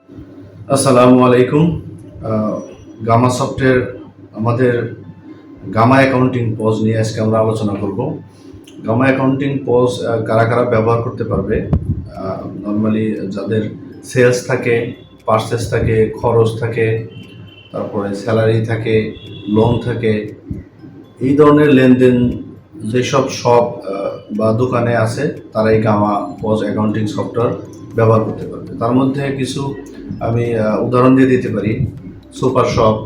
আসসালামু আলাইকুম। গামা সফটের আমাদের গামা অ্যাকাউন্টিং পজ নিয়ে আজকে আমরা আলোচনা করব। গামা অ্যাকাউন্টিং পজ কারা কারা ব্যবহার করতে পারবে? নর্মালি যাদের সেলস থাকে, পারচেস থাকে, খরচ থাকে, তারপরে স্যালারি থাকে, লোন থাকে, এই ধরনের লেনদেন যেসব শপ বা দোকানে আছে তারা এই গামা পজ অ্যাকাউন্টিং সফটওয়্যার ব্যবহার করতে পারবে। তার মধ্যে কিছু আমি উদাহরণ দিয়ে দিতে পারি। সুপার শপ,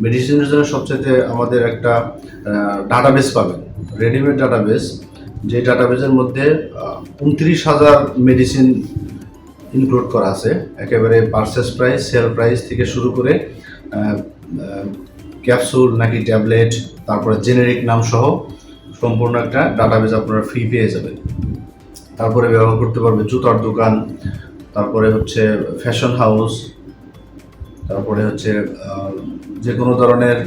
মেডিসিনের জন্য সবচেয়ে আমাদের একটা ডাটাবেস পাবেন, রেডিমেড ডাটাবেস, যে ডাটাবেসের মধ্যে 29,000 মেডিসিন ইনক্লুড করা আছে। একেবারে পারচেস প্রাইস, সেল প্রাইস থেকে শুরু করে ক্যাপসুল নাকি ট্যাবলেট, তারপরে জেনেরিক নাম সহ সম্পূর্ণ একটা ডাটাবেস আপনারা ফ্রি পেয়ে যাবেন। তারপরে ব্যবহার করতে পারবে জুতার দোকান, তারপরে হচ্ছে ফ্যাশন হাউস, তারপরে হচ্ছে যে কোনো ধরনের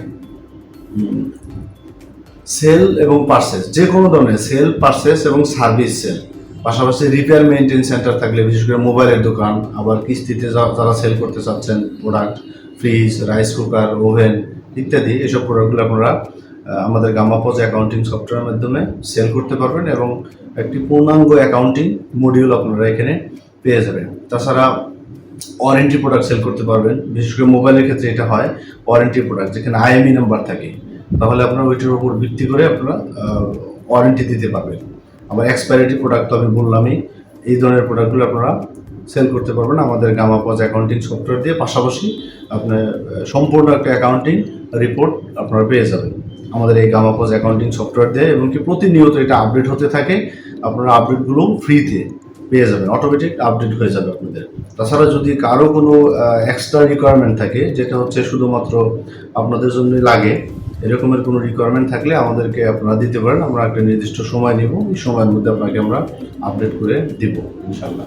সেল এবং পারচেস, যে কোনো ধরনের সেল, পারচেস এবং সার্ভিস সেল, পাশাপাশি রিপেয়ার মেইনটেইন সেন্টার থাকলে, বিশেষ করে মোবাইলের দোকান, আবার কিস্তিতে যারা সেল করতে চাচ্ছেন product, fridge, rice cooker, oven ইত্যাদি, এসব প্রোডাক্টগুলো আপনারা আমাদের গামা পজ অ্যাকাউন্টিং সফটওয়্যারের মাধ্যমে সেল করতে পারবেন এবং একটি পূর্ণাঙ্গ অ্যাকাউন্টিং মডিউল আপনারা এখানে পেয়ে যাবেন। তাছাড়া ওয়ারেন্টি প্রোডাক্ট সেল করতে পারবেন, বিশেষ করে মোবাইলের ক্ষেত্রে এটা হয় ওয়ারেন্টি প্রোডাক্ট, যেখানে আইএমই নাম্বার থাকে, তাহলে আপনারা ওইটার উপর ভিত্তি করে আপনারা ওয়ারেন্টি দিতে পারবেন। আবার এক্সপায়ারিটি প্রোডাক্ট তো আমি বললামই, এই ধরনের প্রোডাক্টগুলো আপনারা সেল করতে পারবেন আমাদের গামা পজ অ্যাকাউন্টিং সফটওয়্যার দিয়ে। পাশাপাশি আপনার সম্পূর্ণ একটা অ্যাকাউন্টিং রিপোর্ট আপনারা পেয়ে যাবেন আমাদের এই গামা পজ অ্যাকাউন্টিং সফটওয়্যার দিয়ে, এবং কি প্রতিনিয়ত এটা আপডেট হতে থাকে। আপনারা আপডেটগুলো ফ্রিতে পেয়ে যাবেন, অটোমেটিক আপডেট হয়ে যাবে আপনাদের। তাছাড়া যদি কারো কোনো এক্সট্রা রিকোয়ারমেন্ট থাকে, যেটা হচ্ছে শুধুমাত্র আপনাদের জন্যই লাগে, এরকমের কোনো রিকোয়ারমেন্ট থাকলে আমাদেরকে আপনারা দিতে পারেন। আমরা একটা নির্দিষ্ট সময় নিব, এই সময়ের মধ্যে আপনাকে আমরা আপডেট করে দিব ইনশাল্লাহ।